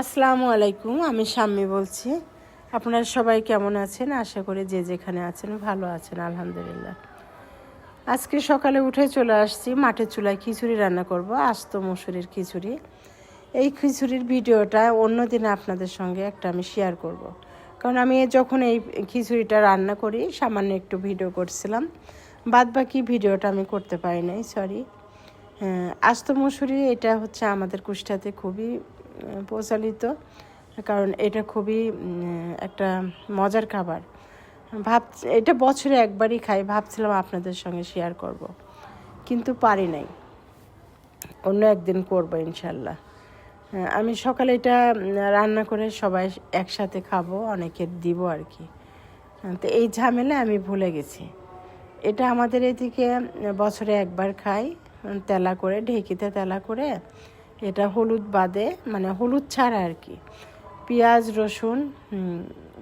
আসসালামু আলাইকুম, আমি শাম্মী বলছি। আপনারা সবাই কেমন আছেন? আশা করি যে যেখানে আছেন ভালো আছেন, আলহামদুলিল্লাহ। আজকে সকালে উঠে চলে আসছি, মাটির চুলায় খিচুড়ি রান্না করব, আস্ত মসুরির খিচুড়ি। এই খিচুড়ির ভিডিওটা অন্যদিন আপনাদের সঙ্গে একটা আমি শেয়ার করব। কারণ আমি যখন এই খিচুড়িটা রান্না করি সামান্য একটু ভিডিও করছিলাম, বাদবাকি ভিডিওটা আমি করতে পারি নাই, সরি। আস্ত মসুরি এটা হচ্ছে আমাদের কুষ্টাতে খুবই প্রচলিত, কারণ এটা খুবই একটা মজার খাবার। এটা বছরে একবারই খাই, ভাবছিলাম আপনাদের সঙ্গে শেয়ার করব, কিন্তু পারি নাই, অন্য একদিন করবো ইনশাল্লাহ। আমি সকালে এটা রান্না করে সবাই একসাথে খাবো, অনেকের দিব আর কি। তো এই ঝামেলা আমি ভুলে গেছি। এটা আমাদের এদিকে বছরে একবার খাই, তেলা করে, ঢেঁকিতে তেলা করে। এটা হলুদ বাদে, মানে হলুদ ছাড়া আর কি, পেঁয়াজ, রসুন,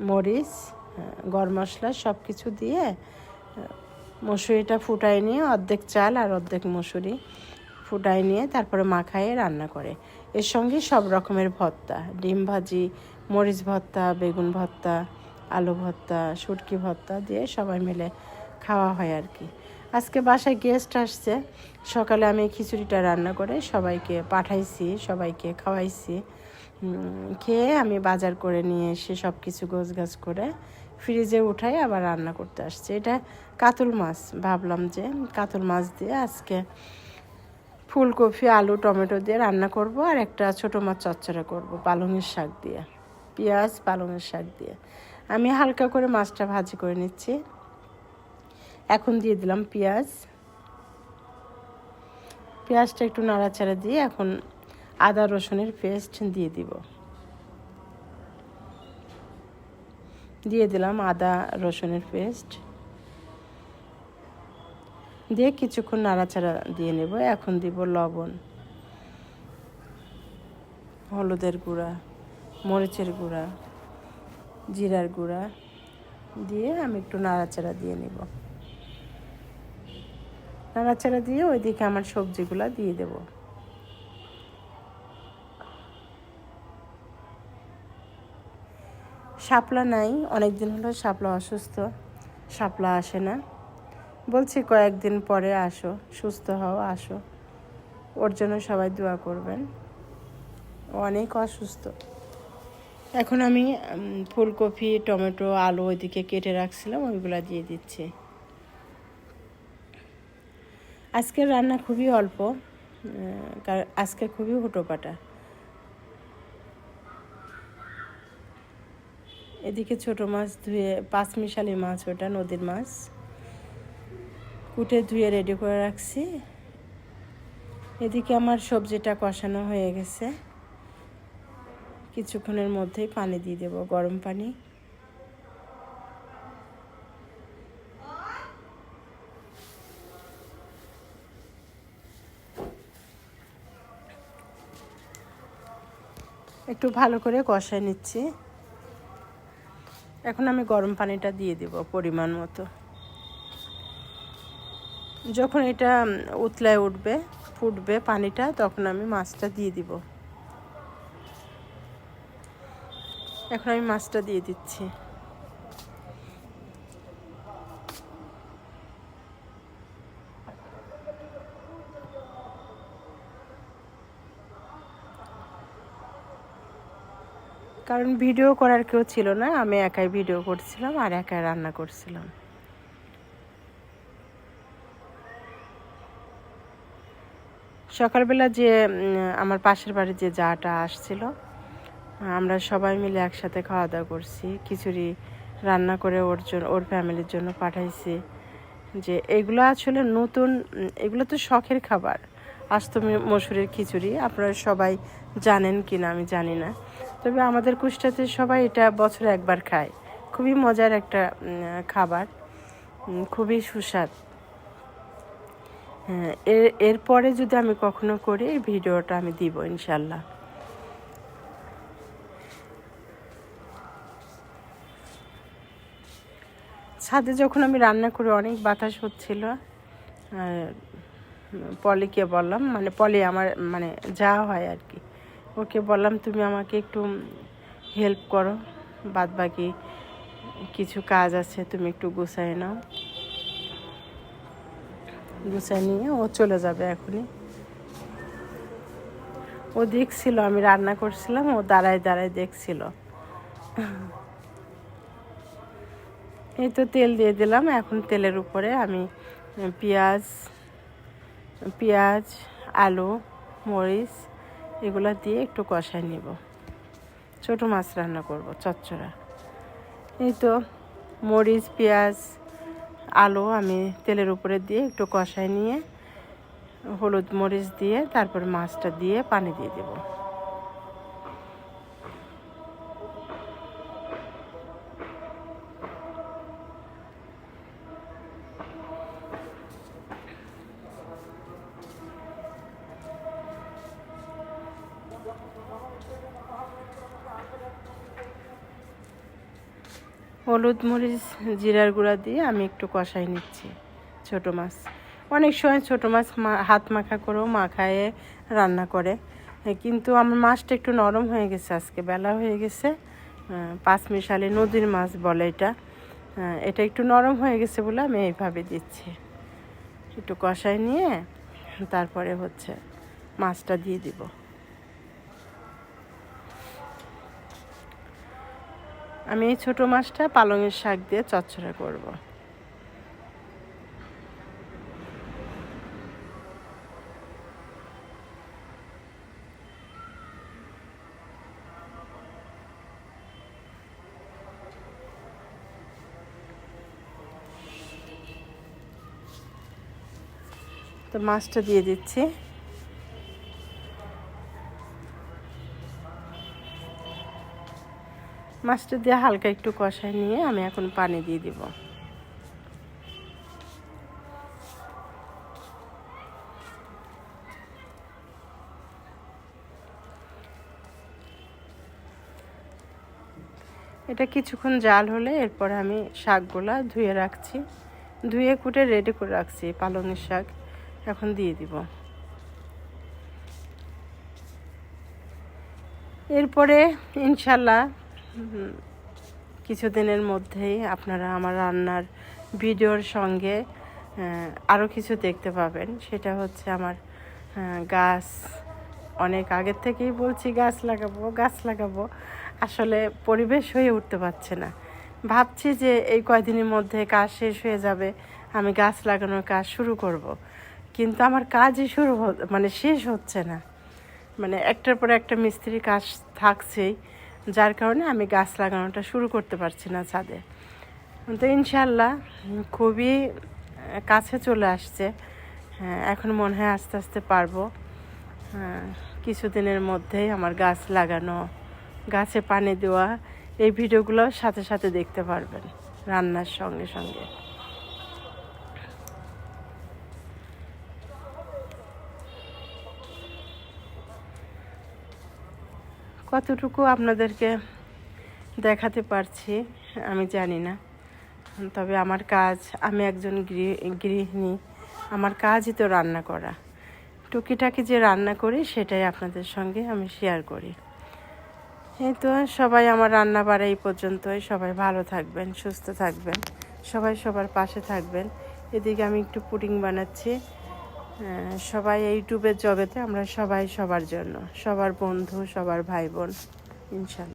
মরিচ, গরম মশলা সব কিছু দিয়ে মসুরিটা ফুটাই নিয়ে, অর্ধেক চাল আর অর্ধেক মসুরি ফুটাই নিয়ে তারপরে মাখায়ে রান্না করে। এর সঙ্গে সব রকমের ভর্তা, ডিম ভাজি, মরিচ ভর্তা, বেগুন ভর্তা, আলু ভর্তা, শুটকি ভর্তা দিয়ে সবাই মিলে খাওয়া হয় আর কি। আজকে বাসায় গেস্ট আসছে, সকালে আমি খিচুড়িটা রান্না করে সবাইকে পাঠাইছি, সবাইকে খাওয়াইছি। খেয়ে আমি বাজার করে নিয়ে এসে সব কিছু গোছগাছ করে ফ্রিজে উঠাই আবার রান্না করতে আসছি। এটা কাতল মাছ, ভাবলাম যে কাতল মাছ দিয়ে আজকে ফুলকপি, আলু, টমেটো দিয়ে রান্না করব, আর একটা ছোটো মাছ চচ্চড়া করব পালংয়ের শাক দিয়ে, পেঁয়াজ পালংয়ের শাক দিয়ে। আমি হালকা করে মাছটা ভাজি করে নিচ্ছি। এখন দিয়ে দিলাম পেঁয়াজটা একটু নাড়াচাড়া দিয়ে এখন আদা রসুনের পেস্ট দিয়ে দিলাম আদা রসুনের পেস্ট দিয়ে কিছুক্ষণ নাড়াচাড়া দিয়ে নেব। এখন দিব লবণ, হলুদের গুঁড়া, মরিচের গুঁড়া, জিরার গুঁড়া দিয়ে আমি একটু নাড়াচাড়া দিয়ে নেব। নাড়াচাড়া দিয়ে ওইদিকে আমার সবজিগুলো দিয়ে দেব। শাপলা নাই, অনেক দিন হলো শাপলা অসুস্থ, শাপলা আসে না। বলছি কয়েকদিন পরে আসো, সুস্থ হও, আসো। ওর জন্য সবাই দোয়া করবেন, অনেক অসুস্থ। এখন আমি ফুলকপি, টমেটো, আলু ওইদিকে কেটে রাখছিলাম, ওইগুলো দিয়ে দিচ্ছি। আজকের রান্না খুবই অল্প, কারণ আজকে খুবই হুটোপাটা। এদিকে ছোট মাছ ধুয়ে, পাঁচমিশালি মাছ, ওটা নদীর মাছ, কুটে ধুয়ে রেডি করে রাখছি। এদিকে আমার সবজিটা কষানো হয়ে গেছে, কিছুক্ষণের মধ্যেই পানি দিয়ে দেব, গরম পানি। একটু ভালো করে কষায় নিচ্ছি। এখন আমি গরম পানিটা দিয়ে দেব পরিমাণ মতো। যখন এটা উতলায় উঠবে, ফুটবে পানিটা, তখন আমি মাছটা দিয়ে দিব। এখন আমি মাছটা দিয়ে দিচ্ছি। কারণ ভিডিও করার কেউ ছিল না, আমি একাই ভিডিও করছিলাম আর একাই রান্না করছিলাম। সকালবেলা যে আমার পাশের বাড়ির যে জাটা আসছিল, আমরা সবাই মিলে একসাথে খাওয়া দাওয়া করছি। খিচুড়ি রান্না করে ওর ফ্যামিলির জন্য পাঠাইছি। যে এগুলো আসলে নতুন, এগুলো তো শখের খাবার। আস্ত মসুরের খিচুড়ি আপনারা সবাই জানেন কি না আমি জানি না, তবে আমাদের কুষ্টাতে সবাই এটা বছরে একবার খায়। খুবই মজার একটা খাবার, খুবই সুস্বাদ। হ্যাঁ, এরপরে যদি আমি কখনো করি এই ভিডিওটা আমি দিব ইনশাল্লাহ। ছাদে যখন আমি রান্না করি অনেক বাতাস হচ্ছিল, পলিকে বললাম, মানে পলি আমার মানে যা হয় আর কি, ওকে বললাম তুমি আমাকে একটু হেল্প করো, বাদ বাকি কিছু কাজ আছে তুমি একটু গুছাই নাও। গুছাই নিয়ে ও চলে যাবে এখনই। ও দেখছিল আমি রান্না করছিলাম, ও দাঁড়ায় দাঁড়ায় দেখছিল। এই তো তেল দিয়ে দিলাম। এখন তেলের উপরে আমি পেঁয়াজ, আলু, মরিচ এগুলো দিয়ে একটু কষাই নিব। ছোটো মাছ রান্না করব চচ্চড়া। এই তো মরিচ, পেঁয়াজ, আলু আমি তেলের উপরে দিয়ে একটু কষাই নিয়ে হলুদ মরিচ দিয়ে তারপর মাছটা দিয়ে পানি দিয়ে দেব। হলুদ মরিচ জিরার গুঁড়া দিয়ে আমি একটু কষাই নিচ্ছি ছোটো মাছ। অনেক সময় ছোটো মাছ হাত মাখা করেও মাখায়ে রান্না করে, কিন্তু আমার মাছটা একটু নরম হয়ে গেছে, আজকে বেলা হয়ে গেছে। পাঁচমিশালি নদীর মাছ বলে এটা। এটা একটু নরম হয়ে গেছে বলে আমি এইভাবে দিচ্ছি। একটু কষাই নিয়ে তারপরে মাছটা দিয়ে দিব। আমি এই ছোটো মাছটা পালংয়ের শাক দিয়ে চচ্চড়া করব। তো মাছটা দিয়ে দিচ্ছি। মাছটা দিয়ে হালকা একটু কষাই নিয়ে আমি এখন পানি দিয়ে দিব। এটা কিছুক্ষণ জাল হলে এরপর আমি শাকগুলা ধুয়ে রাখছি, ধুয়ে কুটে রেডি করে রাখছি পালংয়ের শাক, এখন দিয়ে দিব। এরপরে ইনশাল্লাহ কিছুদিনের মধ্যেই আপনারা আমার রান্নার ভিডিওর সঙ্গে আরও কিছু দেখতে পাবেন। সেটা আমার গাছ। অনেক আগের থেকেই বলছি গাছ লাগাবো, আসলে পরিবেশ হয়ে উঠতে পারছে না। ভাবছি যে এই কয়দিনের মধ্যে কাজ শেষ হয়ে যাবে, আমি গাছ লাগানোর কাজ শুরু করব, কিন্তু আমার কাজই শেষ হচ্ছে না। একটার পর একটা মিস্ত্রি কাজ থাকছেই, যার কারণে আমি গাছ লাগানোটা শুরু করতে পারছি না ছাদে। তো ইনশাল্লাহ খুবই কাছে চলে আসছে। এখন মনে হয় আস্তে আস্তে পারবো। কিছুদিনের মধ্যেই আমার গাছ লাগানো, গাছে পানি দেওয়া এই ভিডিওগুলো সাথে সাথে দেখতে পারবেন রান্নার সঙ্গে সঙ্গে। কতটুকু আপনাদেরকে দেখাতে পারছি আমি জানি না, তবে আমার কাজ, আমি একজন গৃহিণী, আমার কাজই তো রান্না করা। টুকিটাকি যে রান্না করি সেটাই আপনাদের সঙ্গে আমি শেয়ার করি। এই তো সবাই আমার রান্না বাড়া এই পর্যন্তই। সবাই ভালো থাকবেন, সুস্থ থাকবেন, সবাই সবার পাশে থাকবেন। এদিকে আমি একটু পুডিং বানাচ্ছি। সবাই ইউটিউবের জগতে আমরা সবাই সবার জন্য, সবার বন্ধু, সবার ভাই বোন, ইনশাল্লাহ।